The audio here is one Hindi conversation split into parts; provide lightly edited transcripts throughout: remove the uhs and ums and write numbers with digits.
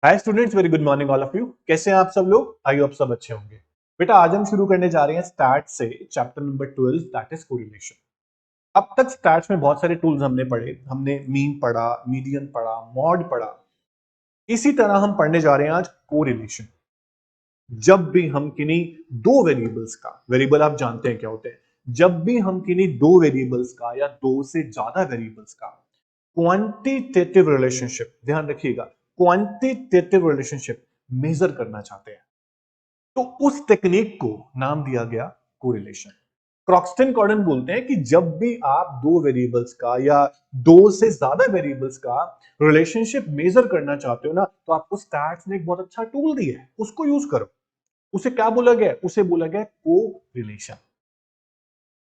Hi students, very good morning all of you. कैसे हैं आप सब लोग? आई होप सब अच्छे होंगे। बेटा आज हम शुरू करने जा रहे हैं स्टैट से chapter number 12 that is correlation. अब तक स्टैट्स में बहुत सारे टूल्स हमने पढ़े, हमने मीन पढ़ा, मीडियन पढ़ा, मॉड पढ़ा। इसी तरह हम पढ़ने जा रहे हैं आज कोरिलेशन। जब भी हम किन्हीं दो वेरिएबल्स का, वेरिएबल आप जानते हैं क्या होते हैं, जब भी हम किन्हीं दो वेरिएबल्स का या दो से ज्यादा वेरिएबल्स का क्वांटिटेटिव रिलेशनशिप, ध्यान रखिएगा, क्वांटिटेटिव रिलेशनशिप मेजर करना चाहते हैं तो उस टेक्निक को नाम दिया गया कोरिलेशन। क्रॉक्सटन कॉर्डन बोलते हैं कि जब भी आप दो वेरिएबल्स का या दो से ज्यादा वेरिएबल्स का रिलेशनशिप मेजर करना चाहते हो ना, तो आपको स्टैट्स ने एक बहुत अच्छा टूल दिया है, उसको यूज करो। उसे क्या बोला गया? उसे बोला गया कोरिलेशन।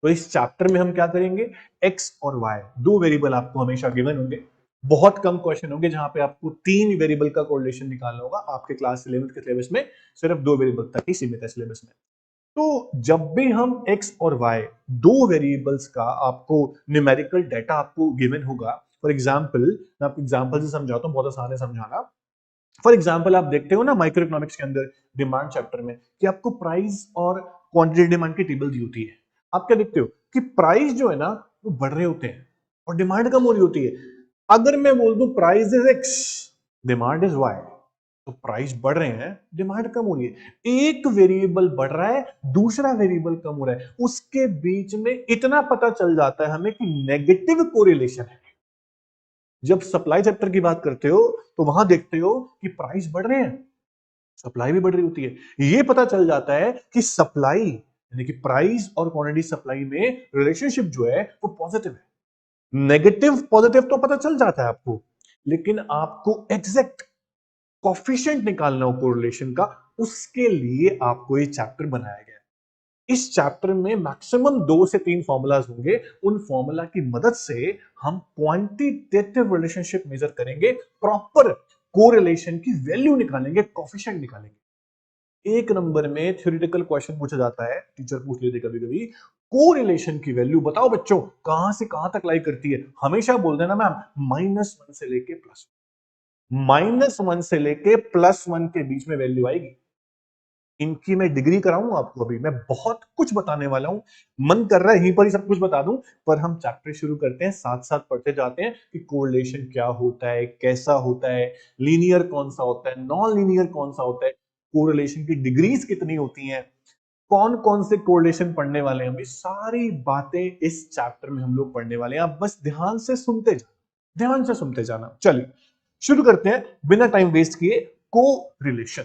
तो इस चैप्टर में हम क्या करेंगे, एक्स और वाई दो वेरिएबल आपको हमेशा गिवन होंगे। बहुत कम क्वेश्चन होंगे जहां पे आपको तीन वेरिएबल का कोरिलेशन निकालना होगा। आपके क्लास 11th के सिलेबस में सिर्फ दो वेरिएबल तक ही सीमित है सिलेबस में। तो जब भी हम एक्स और वाई दो वेरिएबल्स का आपको न्यूमेरिकल डाटा आपको गिवन होगा, फॉर एग्जांपल मैं आपको एग्जांपल से समझाता हूं, बहुत आसान है समझाना। फॉर एग्जांपल आप देखते हो ना माइक्रो इकोनॉमिक्स के अंदर डिमांड चैप्टर में कि आपको प्राइस और क्वांटिटी डिमांड की टेबल दी होती है। आप क्या देखते हो कि प्राइस जो है ना वो बढ़ रहे होते हैं और डिमांड कम हो रही होती है। अगर मैं बोल दूं price is x, demand is y, तो प्राइस बढ़ रहे हैं, डिमांड कम हो रही है। एक वेरिएबल बढ़ रहा है, दूसरा वेरिएबल कम हो रहा है, उसके बीच में इतना पता चल जाता है हमें कि नेगेटिव कोरिलेशन है। जब सप्लाई चैप्टर की बात करते हो तो वहां देखते हो कि प्राइस बढ़ रहे हैं, सप्लाई भी बढ़ रही होती है। ये पता चल जाता है कि सप्लाई यानी कि प्राइस और क्वांटिटी सप्लाई में रिलेशनशिप जो है वो पॉजिटिव है। नेगेटिव पॉजिटिव तो पता चल जाता है आपको, लेकिन आपको एग्जैक्ट कोफिशिएंट निकालना हो कोरिलेशन का, उसके लिए आपको ये चैप्टर बनाया गया है। इस चैप्टर में मैक्सिमम 2 से 3 फॉर्मूलाज होंगे। उन फॉर्मूला की मदद से हम क्वांटिटेटिव रिलेशनशिप मेजर करेंगे, प्रॉपर कोरिलेशन की वैल्यू निकालेंगे, कोफिशिएंट निकालेंगे। एक नंबर में थ्योरेटिकल क्वेश्चन पूछा जाता है, टीचर पूछ लेते कभी कभी, कोरिलेशन की वैल्यू बताओ बच्चों कहां से कहां तक लाई करती है। हमेशा बोल देना मैम -1 से लेके -1 से लेके +1 के बीच में वैल्यू आएगी। इनकी मैं डिग्री कराऊं आपको, अभी मैं बहुत कुछ बताने वाला हूं। मन कर रहा है यहीं पर ही सब कुछ बता दूं, पर हम चैप्टर शुरू करते हैं, साथ साथ पढ़ते जाते हैं कि कोरिलेशन क्या होता है, कैसा होता है, लीनियर कौन सा होता है, नॉन लीनियर कौन सा होता है, कोरिलेशन की डिग्रीज कितनी होती हैं, कौन कौन से कोरिलेशन पढ़ने वाले हैं। हम ये सारी बातें इस चैप्टर में हम लोग पढ़ने वाले हैं। आप बस ध्यान से सुनते जाना, ध्यान से सुनते जाना। चलिए शुरू करते हैं बिना टाइम वेस्ट किए। कोरिलेशन,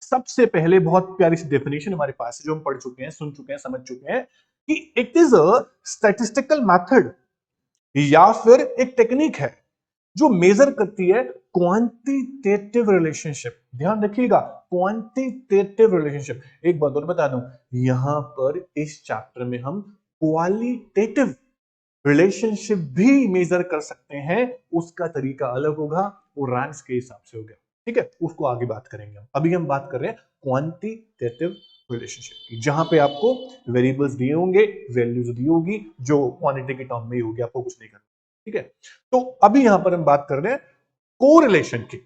सबसे पहले बहुत प्यारी सी डेफिनेशन हमारे पास है जो हम पढ़ चुके हैं, सुन चुके हैं, समझ चुके हैं कि it is a statistical method या फिर एक टेक्निक है जो मेजर करती है क्वांटिटेटिव रिलेशनशिप। ध्यान रखिएगा, क्वांटिटेटिव रिलेशनशिप। एक बात और बता दूं, यहां पर इस चैप्टर में हम क्वालिटेटिव रिलेशनशिप भी मेजर कर सकते हैं। उसका तरीका अलग होगा, वो रैंक्स के हिसाब से होगा, ठीक है, उसको आगे बात करेंगे हम। अभी हम बात कर रहे हैं क्वांटिटेटिव रिलेशनशिप की, जहां पे आपको वेरिएबल्स दिए होंगे, वैल्यूज दी होगी, जो क्वांटिटी के टर्म में ही होगी, आपको कुछ नहीं करना, ठीक है। तो अभी यहां पर हम बात कर रहे हैं कोरिलेशन की।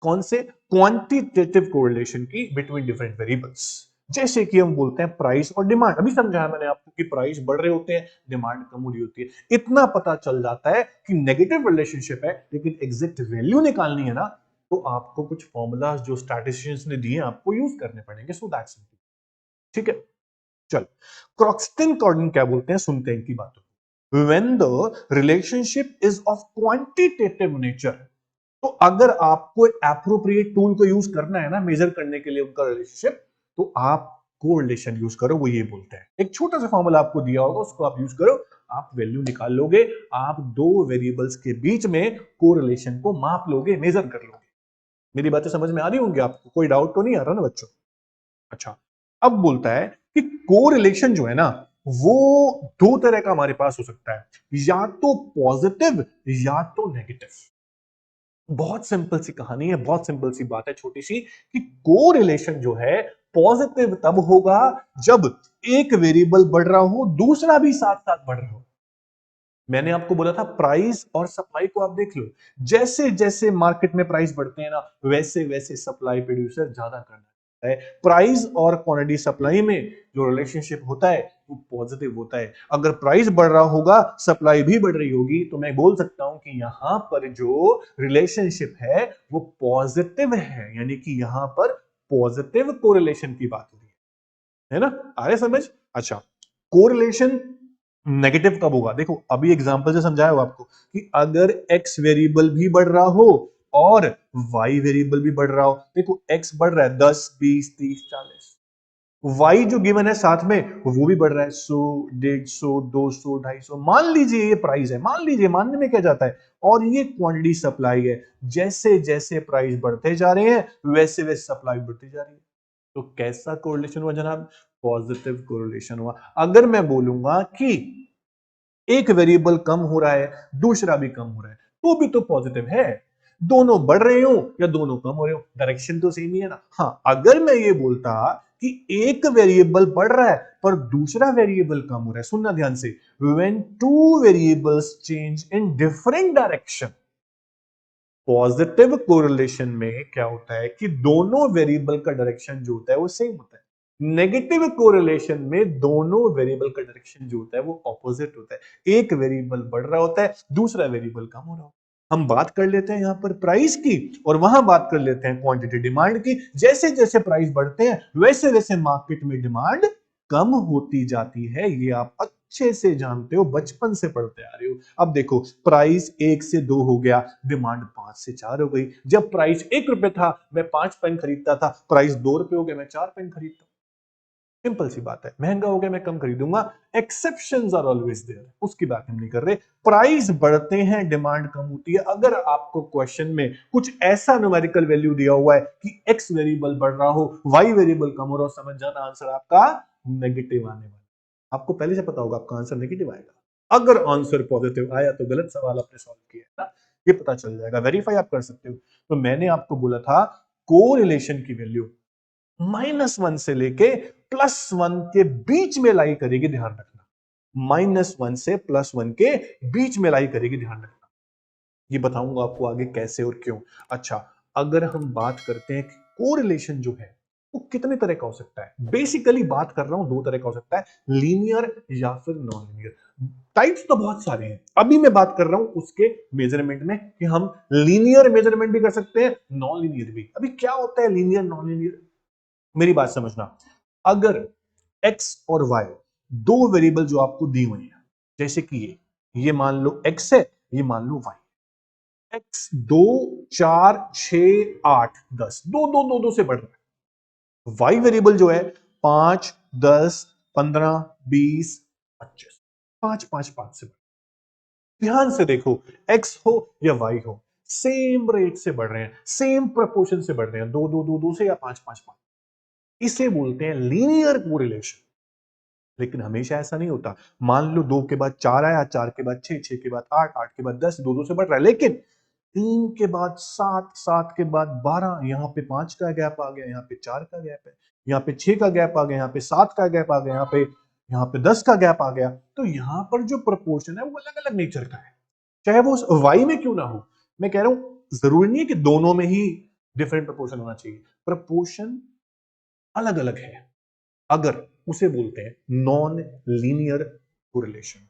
कौन से? क्वांटिटेटिव कोरिलेशन की बिटवीन डिफरेंट वेरिएबल्स। जैसे कि हम बोलते हैं प्राइस और डिमांड, अभी समझाया मैंने आपको कि प्राइस बढ़ रहे होते हैं, डिमांड कम हो रही होती है। इतना पता चल जाता है कि नेगेटिव रिलेशनशिप है, लेकिन एग्जैक्ट वैल्यू निकालनी है ना, तो आपको कुछ फॉर्मूलाज जो स्टैटिस्टिशियंस ने दिए आपको यूज करने पड़ेंगे। सो दैट्स इट, ठीक है। चल, क्रॉक्सटन कॉर्डन क्या बोलते हैं, सुनते हैं इनकी बातों। When the relationship is of quantitative nature, तो अगर आपको एप्रोप्रिएट टूल को यूज करना है ना मेजर करने के लिए उनका रिलेशनशिप, तो आप कोरिलेशन यूज करो, वो ये बोलते हैं। एक छोटा सा फॉर्मूला आपको दिया होगा, उसको आप यूज करो, आप वैल्यू निकाल लोगे, आप दो वेरिएबल्स के बीच में कोरिलेशन को माप लोगे, मेजर कर लोगे। मेरी बातें समझ में आ रही होंगी आपको? कोई डाउट तो नहीं आ रहा ना बच्चों? अच्छा, अब बोलता है कि कोरिलेशन जो है ना, वो दो तरह का हमारे पास हो सकता है, या तो पॉजिटिव या तो नेगेटिव। बहुत सिंपल सी कहानी है, बहुत सिंपल सी बात है, छोटी सी, कि कोरिलेशन जो है पॉजिटिव तब होगा जब एक वेरिएबल बढ़ रहा हो, दूसरा भी साथ साथ बढ़ रहा हो। मैंने आपको बोला था प्राइस और सप्लाई को आप देख लो, जैसे जैसे मार्केट में प्राइस बढ़ते हैं ना, वैसे वैसे सप्लाई प्रोड्यूसर ज्यादा करना है। प्राइस और क्वांटिटी सप्लाई में जो रिलेशनशिप होता है वो पॉजिटिव होता है। अगर प्राइस बढ़ रहा होगा, सप्लाई भी बढ़ रही होगी, तो मैं बोल सकता हूं कि यहां पर जो रिलेशनशिप है वो पॉजिटिव है, यानी कि यहां पर पॉजिटिव कोरिलेशन की बात हो रही है ना? आ रहे समझ? अच्छा, कोरिलेशन नेगेटिव कब होगा? देखो अभी एग्जांपल से समझाया हो आपको कि अगर एक्स वेरिएबल भी बढ़ रहा हो और वाई वेरिएबल भी बढ़ रहा हो, देखो एक्स बढ़ रहा है 10 20 30 40, वाई जो गिवन है साथ में वो भी बढ़ रहा है 100 150 200 250, मान लीजिए ये प्राइस है, मान लीजिए, मानने में क्या जाता है, और ये क्वांटिटी सप्लाई है। जैसे जैसे प्राइस बढ़ते जा रहे हैं वैसे वैसे सप्लाई बढ़ती जा रही है। तो कैसा कोरिलेशन हुआ जनाब? पॉजिटिव कोरिलेशन हुआ। अगर मैं बोलूंगा कि एक वेरिएबल कम हो रहा है, दूसरा भी कम हो रहा है, तो भी तो पॉजिटिव है। दोनों बढ़ रहे हो या दोनों कम हो रहे हो, डायरेक्शन तो सेम ही है ना। हाँ, अगर मैं ये बोलता कि एक वेरिएबल बढ़ रहा है पर दूसरा वेरिएबल कम हो रहा है, सुनना ध्यान से, when two variables change in different direction, positive correlation में क्या होता है कि दोनों वेरिएबल का डायरेक्शन जो होता है वो सेम होता है। नेगेटिव कोरिलेशन में दोनों वेरिएबल का डायरेक्शन जो होता है वो ऑपोजिट होता है। एक वेरिएबल बढ़ रहा होता है, दूसरा वेरिएबल कम हो रहा होता है। हम बात कर लेते हैं यहां पर प्राइस की, और वहां बात कर लेते हैं क्वांटिटी डिमांड की। जैसे जैसे प्राइस बढ़ते हैं वैसे वैसे मार्केट में डिमांड कम होती जाती है। ये आप अच्छे से जानते हो, बचपन से पढ़ते आ रहे हो। अब देखो, प्राइस 1 से 2 हो गया, डिमांड 5 से 4 हो गई। जब प्राइस 1 रुपए था मैं 5 पेन खरीदता था, प्राइस 2 रुपए हो गया मैं 4 पेन खरीदता हूं। सिंपल सी बात है, महंगा हो गया मैं कम खरीदूंगा। एक्सेप्शंस आर ऑलवेज देयर, उसकी बात हम नहीं कर रहे। प्राइस बढ़ते हैं, डिमांड कम होती है। अगर आपको क्वेश्चन में कुछ ऐसा न्यूमेरिकल वैल्यू दिया हुआ है कि एक्स वेरिएबल बढ़ रहा हो, वाई वेरिएबल कम हो रहा हो, समझ जाना आंसर आपका नेगेटिव आने वाला। आपको पहले से पता होगा आपका आंसर नेगेटिव आएगा। अगर आंसर पॉजिटिव आया तो गलत सवाल आपने सॉल्व किया है ना, ये पता चल जाएगा, वेरीफाई आप कर सकते हो। तो मैंने आपको बोला था कोरिलेशन की वैल्यू -1 से लेके +1 के बीच में लाई करेगी, ध्यान रखना। -1 से +1 के बीच में लाई करेगी, ध्यान रखना। ये बताऊंगा आपको आगे कैसे और क्यों। अच्छा, अगर हम बात करते हैं कि कोरिलेशन जो है वो कितने तरह का हो सकता है, बेसिकली बात कर रहा हूं दो तरह का हो सकता है, लीनियर या फिर नॉन लीनियर। टाइप्स तो बहुत सारे हैं, अभी मैं बात कर रहा हूं उसके मेजरमेंट में कि हम लीनियर मेजरमेंट भी कर सकते हैं, नॉन लीनियर भी। अभी क्या होता है लीनियर नॉन लीनियर, मेरी बात समझना। अगर x और y दो वेरिएबल जो आपको दी हुई है, जैसे कि ये मान लो x है, ये मान लो y। x 2 4 6 8 10, दो दो दो दो से बढ़ रहा है। y वेरिएबल जो है 5 10 15 20 25, 5 5 5 से बढ़। ध्यान से देखो, x हो या y हो, सेम रेट से बढ़ रहे हैं, सेम प्रोपोर्शन से बढ़ रहे हैं, दो दो दो दो से या 5 5 5। इसे बोलते हैं लीनियर कोरिलेशन। लेकिन हमेशा ऐसा नहीं होता। मान लो 2 के बाद 4 आया, 4 के बाद 6, 6 के बाद 8, 8 के बाद 10, 2 2 से बढ़ रहा है। लेकिन 3 के बाद 7, 7 के बाद 12, यहाँ पे 5 का गैप आ गया, यहाँ पे 4 का गैप है, यहाँ पे 6 का गैप आ गया, यहाँ पे 7 का गैप आ गया, यहाँ पे 10 का गैप आ गया। तो यहाँ पर जो प्रोपोर्शन है वो अलग अलग नेचर का है, चाहे वो वाई में क्यों ना हो। मैं कह रहा हूं जरूरी नहीं है कि दोनों में ही डिफरेंट प्रोपोर्शन होना चाहिए, प्रोपोर्शन अलग अलग है, अगर उसे बोलते हैं नॉन लीनियर कोरिलेशन।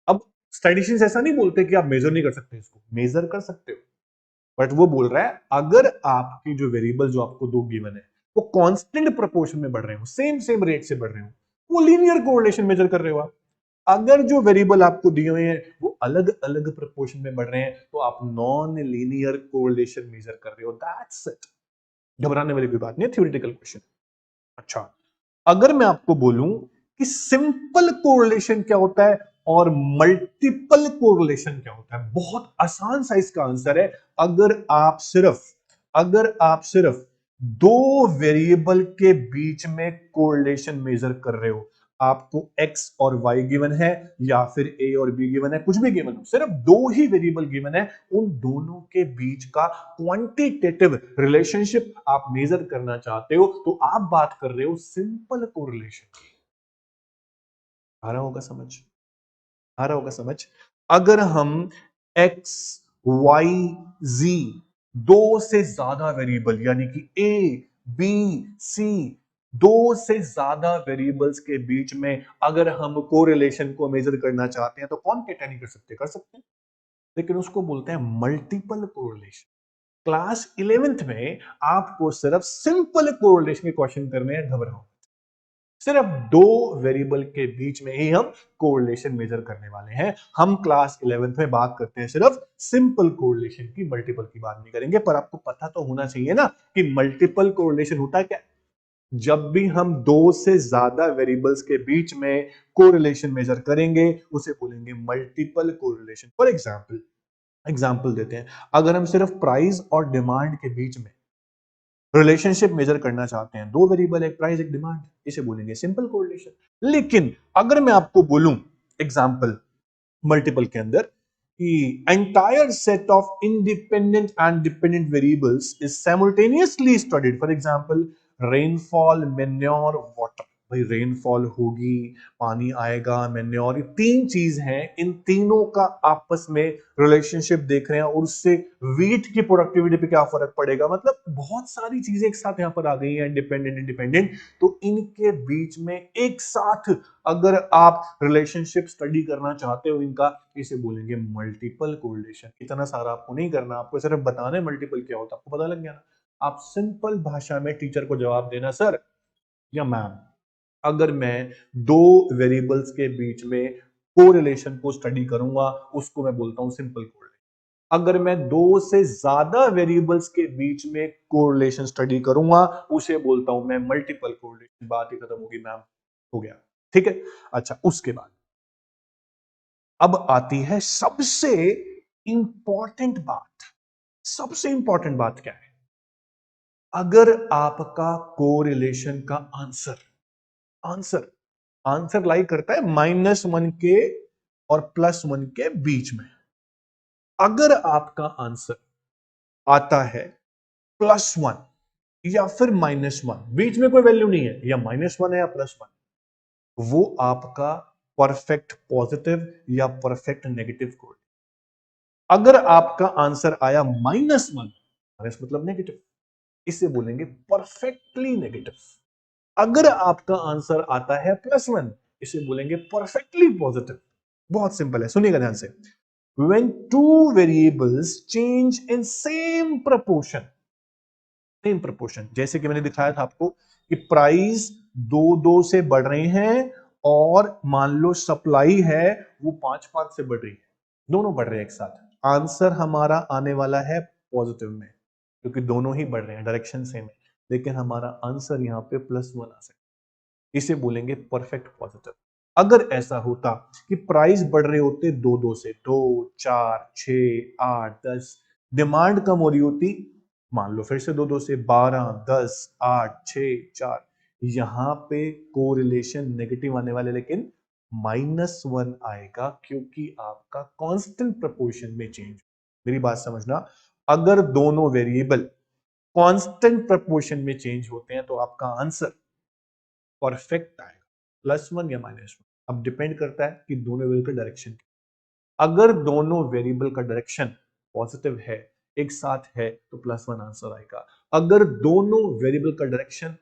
अब स्टैटिस्टिशियंस ऐसा नहीं बोलते कि आप मेजर नहीं कर सकते, इसको मेजर कर सकते हो, बट वो बोल रहा है अगर आपकी जो वेरिएबल जो आपको दो गिवन है वो कांस्टेंट प्रोपोर्शन में बढ़ रहे हो, सेम सेम रेट से बढ़ रहे हो, वो लीनियर कोरिलेशन मेजर कर रहे हो आप। अगर जो वेरिएबल आपको दिए हुए हैं वो अलग अलग प्रोपोर्शन में बढ़ रहे हैं तो आप नॉन लीनियर कोरिलेशन मेजर कर रहे हो, दैट्स इट। घबराने वाली कोई बात नहीं है, थ्योरेटिकल क्वेश्चन। अच्छा, अगर मैं आपको बोलूं कि सिंपल कोरिलेशन क्या होता है और मल्टीपल कोरिलेशन क्या होता है, बहुत आसान सा इसका आंसर है। अगर आप सिर्फ दो वेरिएबल के बीच में कोरिलेशन मेजर कर रहे हो, आपको x और y गिवन है या फिर a और b गिवन है, कुछ भी गिवन हो, सिर्फ दो ही वेरिएबल गिवन है, उन दोनों के बीच का क्वांटिटेटिव रिलेशनशिप आप मेजर करना चाहते हो, तो आप बात कर रहे हो सिंपल कोरिलेशन की। आ रहा होगा समझ, आ रहा होगा समझ। अगर हम x, y, z दो से ज्यादा वेरिएबल यानी कि a, b, c दो से ज्यादा वेरिएबल्स के बीच में अगर हम कोरिलेशन को मेजर करना चाहते हैं तो कौन कहता नहीं कर सकते हैं, लेकिन उसको बोलते हैं मल्टीपल कोरिलेशन। क्लास 11th में आपको सिर्फ सिंपल कोरिलेशन के क्वेश्चन करने हैं, घबराओ। सिर्फ दो वेरिएबल के बीच में ही हम कोरिलेशन मेजर करने वाले हैं। हम क्लास 11th में बात करते हैं सिर्फ सिंपल कोरिलेशन की, मल्टीपल की बात नहीं करेंगे। पर आपको पता तो होना चाहिए ना कि मल्टीपल कोरिलेशन होता है क्या। जब भी हम दो से ज्यादा वेरिएबल्स के बीच में कोरिलेशन मेजर करेंगे उसे बोलेंगे मल्टीपल कोरिलेशन। फॉर एग्जाम्पल देते हैं, अगर हम सिर्फ प्राइस और डिमांड के बीच में रिलेशनशिप मेजर करना चाहते हैं, दो वेरिएबल, एक प्राइस एक डिमांड, इसे बोलेंगे सिंपल कोरिलेशन। लेकिन अगर मैं आपको बोलूं एग्जाम्पल मल्टीपल के अंदर कि entire set of independent and dependent variables is simultaneously studied, for example rainfall, manure, water. भाई रेनफॉल होगी, पानी आएगा, मेन्योर, ये तीन चीज हैं, इन तीनों का आपस में रिलेशनशिप देख रहे हैं और उससे वीट की प्रोडक्टिविटी पे क्या फर्क पड़ेगा। मतलब बहुत सारी चीजें एक साथ यहां पर आ गई हैं, इंडिपेंडेंट इंडिपेंडेंट, तो इनके बीच में एक साथ अगर आप रिलेशनशिप स्टडी करना चाहते हो इनका, इसे बोलेंगे मल्टीपल कोरिलेशन। इतना सारा आपको नहीं करना, आपको सिर्फ बताना है मल्टीपल क्या होता है, आपको पता लग गया ना। आप सिंपल भाषा में टीचर को जवाब देना, सर या मैम, अगर मैं दो वेरिएबल्स के बीच में कोरिलेशन को स्टडी करूंगा उसको मैं बोलता हूं सिंपल कोरिलेशन। अगर मैं दो से ज्यादा वेरिएबल्स के बीच में कोरिलेशन स्टडी करूंगा उसे बोलता हूं मैं मल्टीपल कोरिलेशन। बात ही खत्म होगी मैम, हो गया, ठीक है। अच्छा, उसके बाद अब आती है सबसे इंपॉर्टेंट बात। सबसे इंपॉर्टेंट बात क्या है? अगर आपका कोरिलेशन का आंसर आंसर आंसर लाई करता है -1 के और +1 के बीच में, अगर आपका आंसर आता है +1 या फिर -1, बीच में कोई वैल्यू नहीं है, या -1 है या +1, वो आपका परफेक्ट पॉजिटिव या परफेक्ट नेगेटिव कोड। अगर आपका आंसर आया -1, माइनस मतलब नेगेटिव, इसे बोलेंगे परफेक्टली नेगेटिव। अगर आपका आंसर आता है +1, इसे बोलेंगे परफेक्टली पॉजिटिव। बहुत सिंपल है, सुनिएगा ध्यान से। When two variables change in same proportion, जैसे कि मैंने दिखाया था आपको कि प्राइस दो दो से बढ़ रहे हैं और मान लो सप्लाई है वो 5 से बढ़ रही है, दोनों बढ़ रहे हैं एक साथ, आंसर हमारा आने वाला है पॉजिटिव में, क्योंकि दोनों ही बढ़ रहे हैं, डायरेक्शन सेम है, लेकिन हमारा आंसर यहाँ पे +1 आ सकता है, इसे बोलेंगे परफेक्ट पॉजिटिव। अगर ऐसा होता कि प्राइस बढ़ रहे होते दो दो से, 2, 4, 6, 8, 10, डिमांड कम हो रही होती, मान लो फिर से दो दो से, 12, 10, 8, 6, 4, यहां पे कोरिलेशन नेगेटिव आने वाले, लेकिन -1 आएगा क्योंकि आपका कांस्टेंट प्रोपोर्शन में चेंज। मेरी बात समझना, अगर दोनों वेरिएबल कांस्टेंट प्रोपोर्शन में चेंज होते हैं तो आपका आंसर परफेक्ट आएगा, +1 या -1। अब डिपेंड करता है कि दोनों वेरिएबल का डायरेक्शन। अगर दोनों वेरिएबल का डायरेक्शन पॉजिटिव है, एक साथ है, तो +1 आंसर आएगा। अगर दोनों वेरिएबल का डायरेक्शन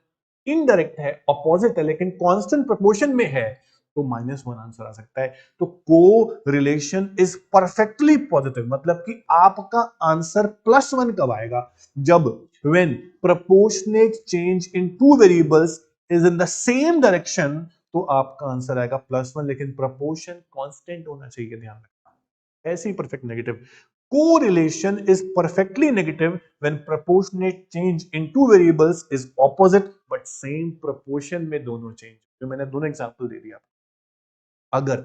इनडायरेक्ट है, अपोजिट है, लेकिन कांस्टेंट प्रोपोर्शन में है, तो -1 आंसर आ सकता है। तो को रिलेशन इज परफेक्टली पॉजिटिव, मतलब कि आपका आंसर +1 कब आएगा? जब when proportionate change in two variables is in the same direction, तो आपका आंसर आएगा +1, लेकिन प्रोपोर्शन कांस्टेंट होना चाहिए, ध्यान रखना। ऐसे ही perfect negative, correlation is perfectly negative when proportionate change in two variables is opposite but same proportion में दोनों change। जो मैंने दोनों एग्जांपल दे दिया। अगर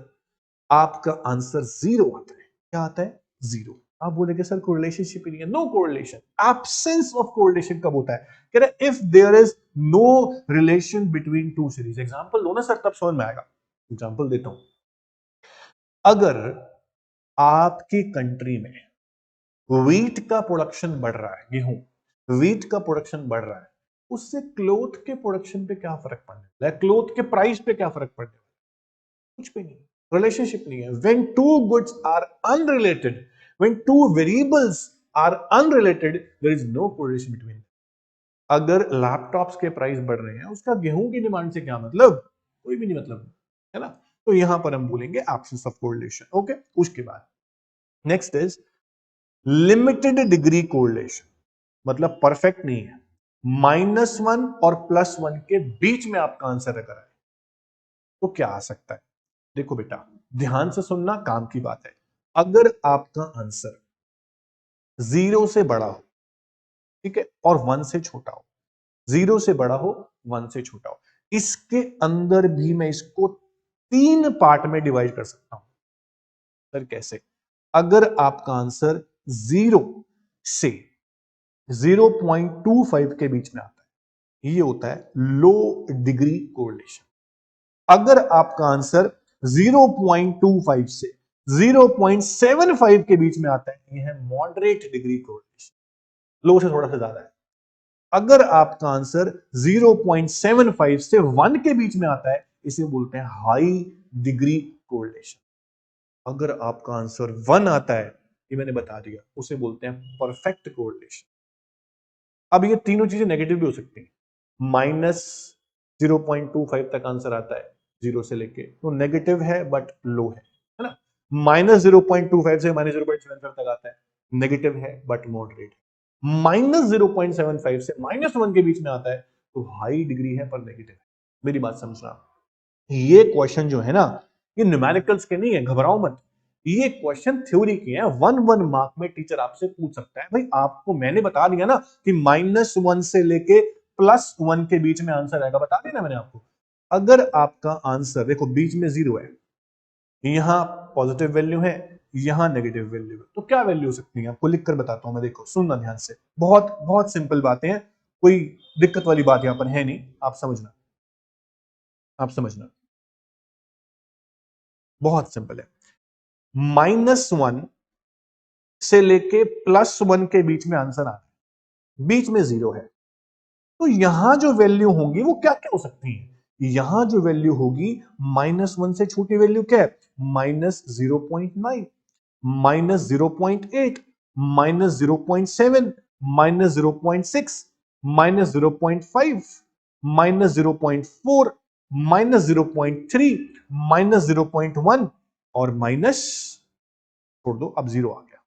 आपका आंसर 0 आता है, क्या आता है? 0, आप बोलेंगे सर कोरिलेशनशिप ही नहीं है। No correlation, absence of correlation कब होता है? कह रहे if there is no relation between two series. Example लो ना सर, तब समझ में आएगा। एग्जांपल देता हूं, अगर आपकी कंट्री में व्हीट का प्रोडक्शन बढ़ रहा है, गेहूं, व्हीट का प्रोडक्शन बढ़ रहा है, उससे क्लोथ के प्रोडक्शन पे क्या फर्क पड़ने वाला है? क्लोथ के प्राइस पे क्या फर्क पड़ने वाला है? कुछ भी नहीं। रिलेशनशिप नहीं है। When two goods are unrelated, when two variables are unrelated, there is no correlation between. अगर लैपटॉप्स के प्राइस बढ़ रहे हैं, उसका गेहूं की डिमांड से क्या मतलब? कोई भी नहीं मतलब, है ना? तो यहां पर हम बोलेंगे एब्सेंस ऑफ कोरिलेशन। ओके, उसके बाद next is limited degree correlation, मतलब परफेक्ट नहीं है। -1 और +1 के बीच में आपका आंसर अगर है तो क्या आ सकता है? देखो बेटा, ध्यान से सुनना, काम की बात है। अगर आपका आंसर 0 से बड़ा हो, ठीक है, और 1 से छोटा हो, 0 से बड़ा हो, 1 से छोटा हो, इसके अंदर भी मैं इसको 3 पार्ट में डिवाइड कर सकता हूं। सर कैसे? अगर आपका आंसर 0 से 0.25 के बीच में आता है, ये होता है लो डिग्री कोरिलेशन। अगर आपका आंसर 0.25 से 0.75 के बीच में आता है, यह है मॉडरेट डिग्री कोरिलेशन, लो से थोड़ा सा ज्यादा है। अगर आपका आंसर 0.75 से 1 के बीच में आता है, इसे बोलते हैं हाई डिग्री कोरिलेशन। अगर आपका आंसर 1 आता है, ये मैंने बता दिया, उसे बोलते हैं परफेक्ट कोरिलेशन। अब ये तीनों चीजें नेगेटिव भी हो सकती हैं। -0.25 तक आंसर आता है 0 से लेके, तो नेगेटिव है बट लो है ना? -0.25 से -0.75 तक आता है, नेगेटिव है बट मॉडरेट है। -0.75 से -1 के बीच में आता है, तो हाई डिग्री है पर नेगेटिव है। मेरी बात समझना, ये क्वेश्चन जो है ना, ये न्यूमेरिकल्स के नहीं है, घबराओ मत। ये क्वेश्चन थ्योरी के हैं, 1 मार्क में टीचर आपसे पूछ सकता है। भाई आपको मैंने बता दिया ना कि -1 से लेके +1 के बीच में आंसर आएगा, बता दिया ना मैंने आपको। अगर आपका आंसर देखो बीच में 0 है, यहां पॉजिटिव वैल्यू है, यहां नेगेटिव वैल्यू है, तो क्या वैल्यू हो सकती है? आपको लिखकर बताता हूं मैं, देखो सुनना ध्यान से, बहुत बहुत सिंपल बातें हैं, कोई दिक्कत वाली बात यहां पर है नहीं, आप समझना, आप समझना, बहुत सिंपल है। -1 से लेके +1 के बीच में आंसर आता है, बीच में 0 है, तो यहां जो वैल्यू होंगी वो क्या क्या हो सकती है? यहां जो वैल्यू होगी, -1 से छोटी वैल्यू क्या है? -0.9, -0.8, -0.7, -0.6, -0.5, -0.4, -0.3, -0.1 और माइनस, छोड़ दो, अब 0 आ गया।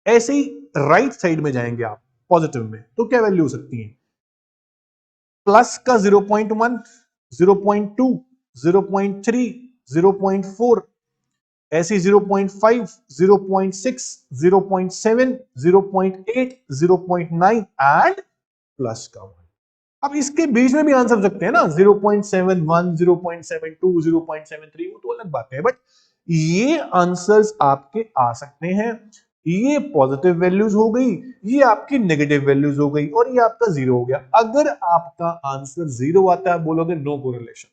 ऐसे ही राइट साइड में जाएंगे आप पॉजिटिव में, तो क्या वैल्यू हो सकती है? प्लस का 0.1, 0.2, 0.3, 0.4, ऐसे 0.5, 0.6, 0.7, 0.8, 0.9 एंड प्लस का 1। अब इसके बीच में भी आंसर हो सकते हैं ना, 0.71, 0.72, 0.73, वो तो अलग बात है, बट ये आंसर्स आपके आ सकते हैं। ये पॉजिटिव वैल्यूज हो गई, ये आपकी नेगेटिव वैल्यूज हो गई, और ये आपका 0 हो गया। अगर आपका आंसर 0 आता है, बोलोगे नो कोरिलेशन।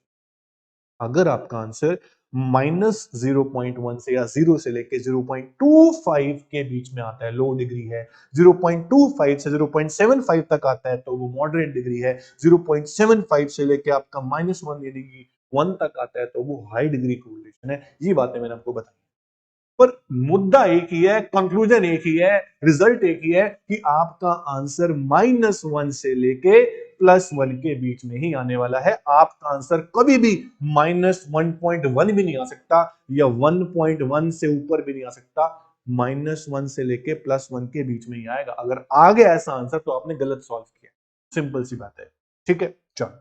अगर आपका आंसर -0.1 से या 0 से लेके 0.25 के बीच में आता है, लो डिग्री है, 0.25 से 0.75 तक आता है तो वो मॉडरेट डिग्री है, 0.75 से लेके आपका -1 यानी कि 1 तक आता है तो वो हाई डिग्री कोरिलेशन है। ये बातें मैंने आपको बताई, पर मुद्दा एक ही है, कंक्लूजन एक ही है, रिजल्ट एक ही है कि आपका आंसर -1 से लेके +1 के बीच में ही आने वाला है। आपका आंसर कभी भी -1.1 भी नहीं आ सकता या 1.1 से ऊपर भी नहीं आ सकता। -1 से लेके +1 के बीच में ही आएगा। अगर आ गया ऐसा आंसर तो आपने गलत सॉल्व किया, सिंपल सी बात है। ठीक है, चलो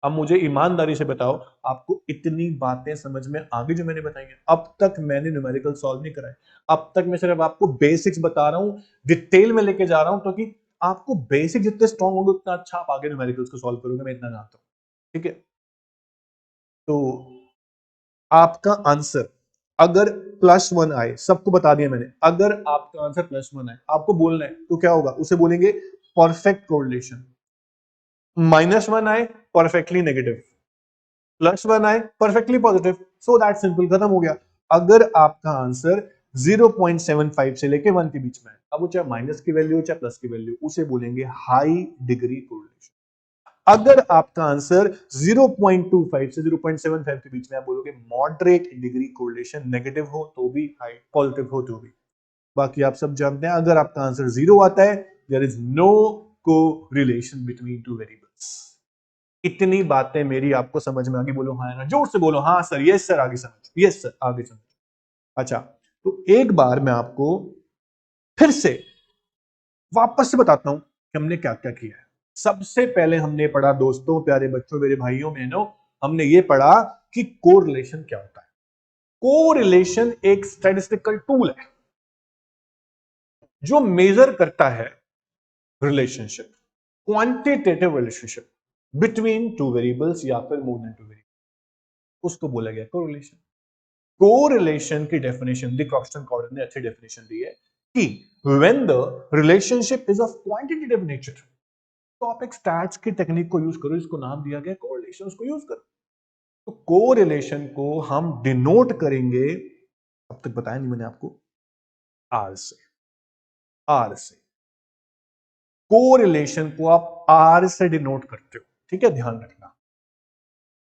अब मुझे ईमानदारी से बताओ, आपको इतनी बातें समझ में आ गई जो मैंने बताई हैं? अब तक मैंने न्यूमेरिकल सॉल्व नहीं कराए, अब तक मैं सिर्फ आपको बेसिक्स बता रहा हूं, डिटेल में लेके जा रहा हूं, क्योंकि आपको बेसिक जितने स्ट्रॉन्ग होंगे उतना अच्छा आप आगे न्यूमेरिकल्स को सॉल्व करोगे, मैं इतना जानता हूं। ठीक है, तो आपका आंसर अगर +1 आए, सबको बता दिया मैंने, अगर आपका आंसर +1 आए, आपको बोलना है तो क्या होगा? उसे बोलेंगे परफेक्ट कोरिलेशन। -1 आए, परफेक्टली नेगेटिव, +1 आए, perfectly positive, so that simple, खत्म हो गया। अगर आपका आंसर 0.75 से लेके 1 के बीच में है, अब वो चाहे माइनस की वैल्यू हो चाहे प्लस की वैल्यू, उसे बोलेंगे हाई डिग्री कोरिलेशन। अगर आपका आंसर 0.25 से 0.75 के बीच में, आप बोलोगे मॉडरेट डिग्री कोरिलेशन, नेगेटिव हो तो भी, हाई पॉजिटिव हो तो भी। बाकी आप सब जानते हैं अगर आपका आंसर 0 आता है, there is no correlation between two variables. इतनी बातें मेरी आपको समझ में आ गई? बोलो हाँ या ना, जोर से बोलो हाँ सर, यस सर, आगे समझ, यस सर, आगे समझ। अच्छा, तो एक बार मैं आपको फिर से वापस से बताता हूं कि हमने क्या क्या किया है। सबसे पहले हमने पढ़ा दोस्तों, प्यारे बच्चों, मेरे भाइयों बहनों, हमने ये पढ़ा कि कोरिलेशन क्या होता है। कोरिलेशन एक स्टैटिस्टिकल टूल है जो मेजर करता है relationship, quantitative relationship between two variables या फिर मोर देन टू वेरिएबल्स, उसको बोला गया कोरिलेशन। कोरिलेशन की डेफिनेशन दी क्रॉक्सटन कॉर्डन ने अच्छी डेफिनेशन दी है कि when the relationship is of quantitative nature, तो आप एक स्टैट्स की टेक्निक को यूज करो, इसको नाम दिया गया कोरिलेशन, उसको यूज करो। तो कोरिलेशन को हम डिनोट करेंगे, अब तक बताया नहीं मैंने आपको, आर से। आर से कोरिलेशन को आप आर से डिनोट करते हो, ठीक है, ध्यान रखना।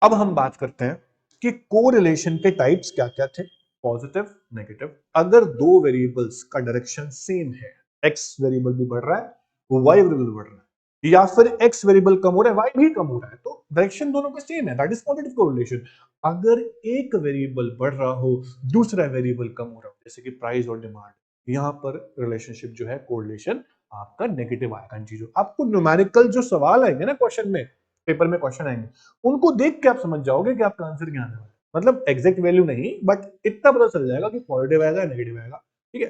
अब हम बात करते हैं कि कोरिलेशन के टाइप्स क्या क्या थे, पॉजिटिव, नेगेटिव। अगर दो वेरिएबल्स का डायरेक्शन सेम है, एक्स वेरिएबल भी बढ़ रहा है, वाई वेरिएबल भी बढ़ रहा है, या फिर एक्स वेरिएबल कम हो रहा है, वाई भी कम हो रहा है, तो डायरेक्शन दोनों का सेम है, दैट इज पॉजिटिव कोरिलेशन। अगर एक वेरिएबल बढ़ रहा हो, दूसरा वेरिएबल कम हो रहा हो, जैसे कि प्राइस और डिमांड, यहां पर रिलेशनशिप जो है, कोरिलेशन आपका नेगेटिव आएगा। इन चीजों, आपको न्यूमेरिकल जो सवाल आएंगे ना क्वेश्चन में, पेपर में क्वेश्चन आएंगे, उनको देख के आप समझ जाओगे कि आपका आंसर क्या आने वाला है। मतलब एग्जैक्ट वैल्यू नहीं, बट इतना पता चल जाएगा कि पॉजिटिव आएगा, नेगेटिव आएगा, ठीक है।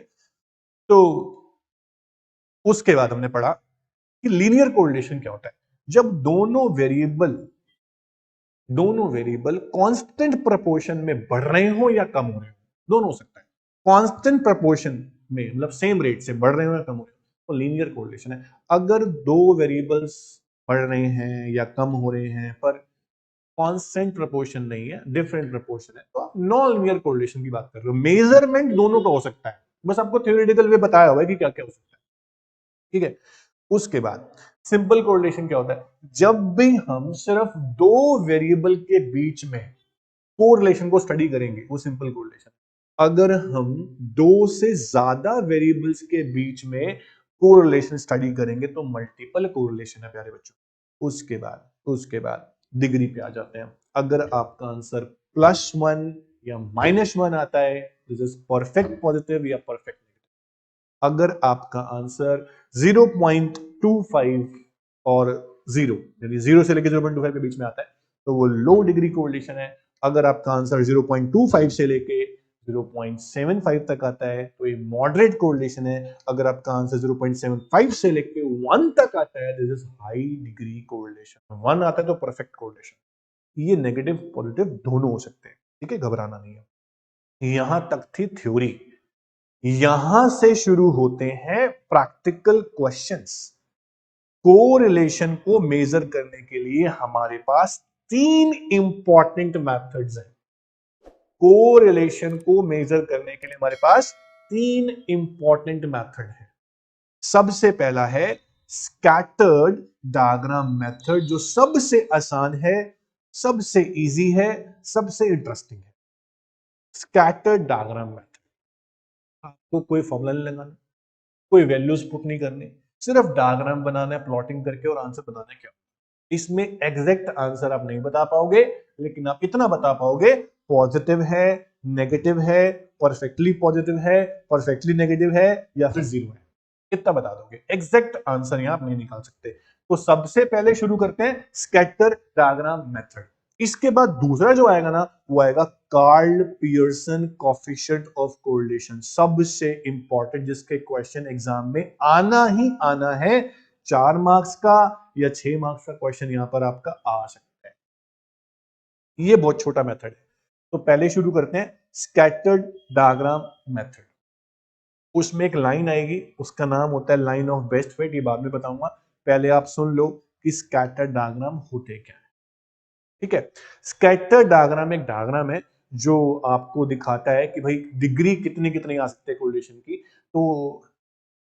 तो उसके बाद हमने पढ़ा कि लीनियर कोरिलेशन क्या होता है, जब दोनों वेरिएबल कांस्टेंट प्रोपोर्शन में बढ़ रहे हो या कम हो रहे हो, दोनों हो सकता है। कांस्टेंट प्रोपोर्शन में मतलब सेम रेट से बढ़ रहे हो या कम हो रहे हो, तो लीनियर कोरिलेशन है। अगर दो वेरिएबल्स बढ़ रहे हैं या कम हो रहे हैं पर कांस्टेंट प्रोपोर्शन नहीं है, डिफरेंट प्रोपोर्शन है, तो आप नॉन लीनियर कोरिलेशन की बात कर रहे हो। मेजरमेंट दोनों का हो सकता है, बस आपको थ्योरेटिकल वे बताया हुआ है कि क्या क्या हो सकता है, ठीक है। उसके बाद सिंपल कोरिलेशन क्या होता है, जब भी हम सिर्फ दो वेरिएबल के बीच में कोरिलेशन को स्टडी करेंगे, वो सिंपल कोरिलेशन। अगर हम दो से ज्यादा वेरिएबल्स के बीच में कोरिलेशन स्टडी करेंगे तो मल्टीपल कोरिलेशन है, प्यारे बच्चों। उसके बाद डिग्री पे आ जाते हैं। अगर आपका आंसर +1 या -1 आता है, दिस इज परफेक्ट पॉजिटिव या परफेक्ट नेगेटिव। अगर आपका आंसर 0.25 और 0 यानी 0 से लेकर 0.25 के बीच में आता है, तो वो लो डिग्री कोरिलेशन है। अगर आपका आंसर 0.25 से लेके 0.75 तक आता है तो ये मॉडरेट कोरिलेशन है। अगर आपका आंसर 0.75 से लेके 1 तक आता है, this is high degree correlation. 1 आता है तो परफेक्ट कोरिलेशन। ये नेगेटिव पॉजिटिव दोनों हो सकते हैं, ठीक है, घबराना नहीं है। यहां तक थी थ्योरी। यहां से शुरू होते हैं प्रैक्टिकल क्वेश्चंस। कोरिलेशन को मेजर करने के लिए हमारे पास 3 इंपॉर्टेंट मेथड्स हैं। कोरिलेशन को मेजर करने के लिए हमारे पास 3 इंपॉर्टेंट मेथड है। सबसे पहला है स्कैटर्ड डायग्राम मेथड, जो सबसे आसान है, सबसे इजी है, सबसे इंटरेस्टिंग है। स्कैटर्ड डायग्राम मेथड, आपको कोई फॉर्मूला नहीं लगाना, कोई वैल्यूज पुट नहीं करनी, सिर्फ डायग्राम बनाना है प्लॉटिंग करके, और आंसर बताना है क्या। इसमें एग्जैक्ट आंसर आप नहीं बता पाओगे, लेकिन आप इतना बता पाओगे पॉजिटिव है, नेगेटिव है, परफेक्टली पॉजिटिव है, परफेक्टली नेगेटिव है, या फिर 0 है। इतना बता दोगे, एग्जैक्ट आंसर यहां आप नहीं निकाल सकते। तो सबसे पहले शुरू करते हैं स्कैटर डायग्राम मेथड। इसके बाद दूसरा जो आएगा ना, वो आएगा Karl Pearson coefficient of correlation, सबसे इंपॉर्टेंट, जिसके क्वेश्चन एग्जाम में आना ही आना है। 4 मार्क्स का या 6 मार्क्स का क्वेश्चन यहां पर आपका आ सकता है। ये बहुत छोटा मेथड है। तो पहले शुरू करते हैं स्कैटर्ड डायग्राम मेथड। उसमें एक लाइन आएगी, उसका नाम होता है लाइन ऑफ बेस्ट फिट, ये बाद में बताऊंगा। पहले आप सुन लो कि स्कैटर्ड डायग्राम होते क्या है, ठीक है। स्कैटर डायग्राम एक डायग्राम है जो आपको दिखाता है कि भाई डिग्री कितनी कितनी आ सकती है कोरिलेशन की। तो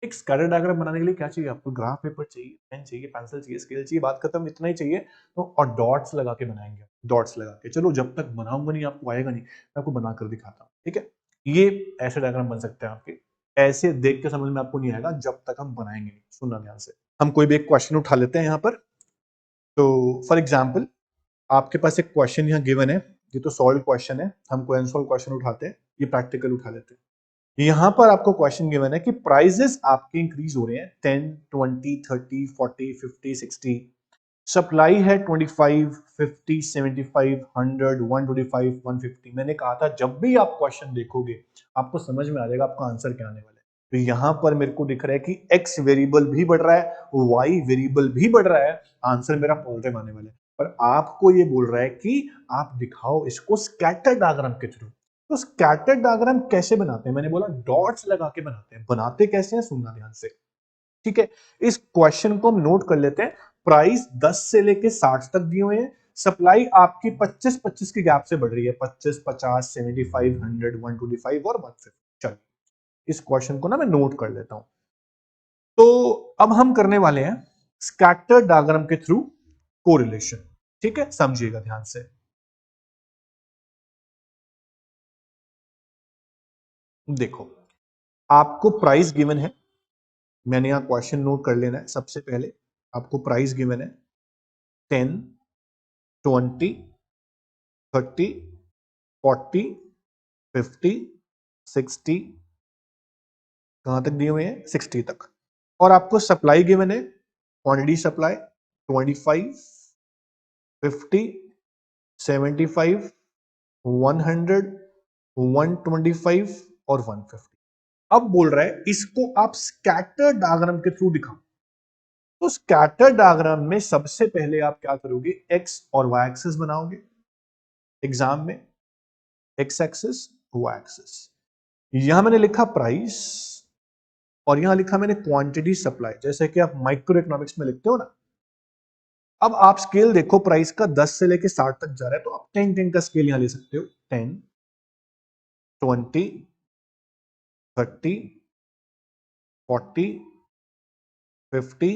एक स्कैटर डायग्राम बनाने के लिए क्या चाहिए आपको? ग्राफ पेपर चाहिए, पेन चाहिए, पेंसिल चाहिए, स्केल चाहिए, बात खत्म, इतना ही चाहिए। तो और डॉट्स लगा के बनाएंगे, डॉट्स लगा के। चलो जब तक बनाऊंगा नहीं आपको आएगा नहीं, मैं आपको बना कर दिखाता हूँ, ठीक है? ये ऐसे डायग्राम बन सकते हैं आपके। ऐसे देख के समझ में आपको नहीं आएगा जब तक हम बनाएंगे नहीं। सुनना ध्यान से। हम कोई भी एक क्वेश्चन उठा लेते हैं यहाँ पर। तो फॉर एग्जाम्पल आपके पास एक क्वेश्चन यहाँ गिवन है, ये तो सॉल्व क्वेश्चन है, हम कोई अनसॉल्व क्वेश्चन उठाते हैं, ये प्रैक्टिकल उठा लेते हैं। यहाँ पर आपको क्वेश्चन गिवन है कि प्राइजेस आपके इंक्रीज हो रहे हैं 10, 20, 30, 40, 50, 60। सप्लाई है 25, 50, 75, 100, 125, 150। मैंने कहा था जब भी आप क्वेश्चन देखोगे आपको समझ में आ जाएगा आपका आंसर क्या आने वाला है। तो यहां पर मेरे को दिख रहा है कि एक्स वेरिएबल भी बढ़ रहा है, वाई वेरिएबल भी बढ़ रहा है, आंसर मेरा पॉजिटिव आने वाला है। पर आपको ये बोल रहा है कि आप दिखाओ इसको स्कैटर डायग्राम के थ्रू। तो स्कैटर डायग्राम कैसे बनाते हैं? मैंने बोला डॉट्स लगा के बनाते हैं। बनाते कैसे हैं सुनना ध्यान से, ठीक है? इस क्वेश्चन को हम नोट कर लेते हैं। प्राइस 10 से लेके 60 तक दिए हुए हैं। सप्लाई आपकी 25-25 के गैप से बढ़ रही है, 25, 50, 75, 100, 125 और 150। चलिए इस क्वेश्चन को ना मैं नोट कर लेता हूं। तो अब हम करने वाले हैं स्कैटर डायग्राम के थ्रू कोरिलेशन, ठीक है? समझिएगा ध्यान से। देखो आपको प्राइस गिवन है, मैंने यहां क्वेश्चन नोट कर लेना है। सबसे पहले आपको प्राइस गिवन है 10, 20, 30, 40, 50, 60, कहां तक दिए हुए हैं? 60 तक। और आपको सप्लाई गिवन है, क्वांटिटी सप्लाई 25, 50, 75, 100, 125 और 150। अब बोल रहा है इसको आप स्कैटर डायग्राम के थ्रू दिखाओ। तो स्कैटर डायग्राम में सबसे पहले आप क्या करोगे? एक्स और वाई एक्सिस बनाओगे एग्जाम में, एक्स एक्सिस, वाई एक्सिस। यहां मैंने लिखा प्राइस और यहां लिखा मैंने क्वांटिटी सप्लाई, जैसे कि आप माइक्रो इकोनॉमिक्स में लिखते हो ना। अब आप स्केल देखो, प्राइस का 10 से लेके 60 तक जा रहा है, तो आप 10 का स्केल यहां ले सकते हो। 10, 20, 30, 40, 50,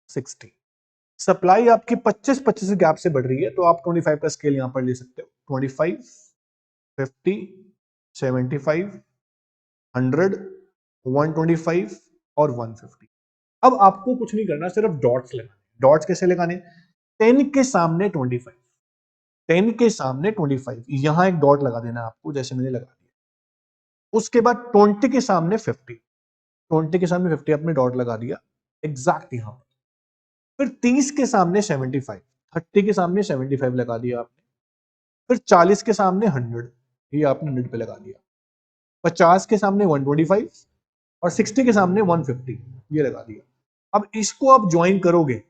60। सप्लाई आपकी 25-25 गैप से बढ़ रही है, तो आप 25 का स्केल यहां पर ले सकते हो। 25, 50, 75, 100, 125 और 150। अब आपको कुछ नहीं करना, सिर्फ डॉट्स लगाने। डॉट्स कैसे लगाने? 10 के सामने 25, 10 के सामने 25, यहां एक डॉट लगा देना आपको, जैसे मैंने लगा दिया। उसके बाद 20 के सामने 50, 20 के सामने 50 आपने डॉट लगा दिया एग्जैक्ट यहां पर। फिर 30 के सामने 75, 30 के सामने 75 लगा दिया आपने। फिर 40 के सामने 100, ये आपने 100 पे लगा दिया। 50 के सामने 125 और 60 के सामने 150, ये लगा दिया। अब इसको आप ज्वाइन करोगे,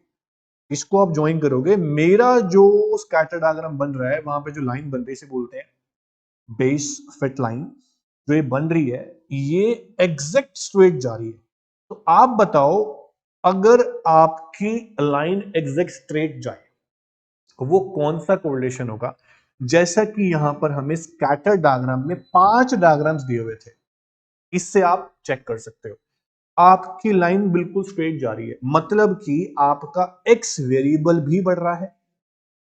इसको आप ज्वाइन करोगे, मेरा जो स्कैटर डायग्राम बन रहा है, वहां पे जो लाइन बन रही है इसे बोलते हैं बेस फिट लाइन। जो ये बन रही है ये एग्जैक्ट स्ट्रेट जा रही है। तो आप बताओ अगर आपकी लाइन एग्जैक्ट स्ट्रेट जाए वो कौन सा कोरिलेशन होगा? जैसा कि यहां पर हमें स्कैटर डायग्राम में 5 डायग्राम्स दिए हुए थे, इससे आप चेक कर सकते हो। आपकी लाइन बिल्कुल स्ट्रेट जा रही है, मतलब कि आपका एक्स वेरिएबल भी बढ़ रहा है,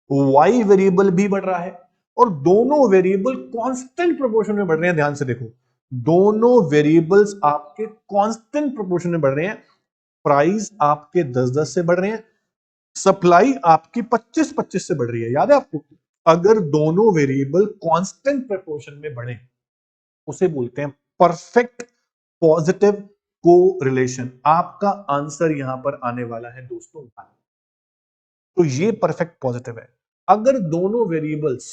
वाई वेरिएबल भी बढ़ रहा है, और दोनों वेरिएबल कांस्टेंट प्रोपोर्शन में बढ़ रहे हैं। ध्यान से देखो, दोनों वेरिएबल्स आपके कांस्टेंट प्रोपोर्शन में बढ़ रहे हैं। प्राइस आपके 10-10 से बढ़ रहे हैं, सप्लाई आपकी 25-25 से बढ़ रही है। याद है आपको? अगर दोनों वेरिएबल कांस्टेंट प्रोपोर्शन में बढ़े उसे बोलते हैं परफेक्ट पॉजिटिव कोरिलेशन। आपका आंसर यहां पर आने वाला है दोस्तों 1। तो ये परफेक्ट पॉजिटिव है। अगर दोनों वेरिएबल्स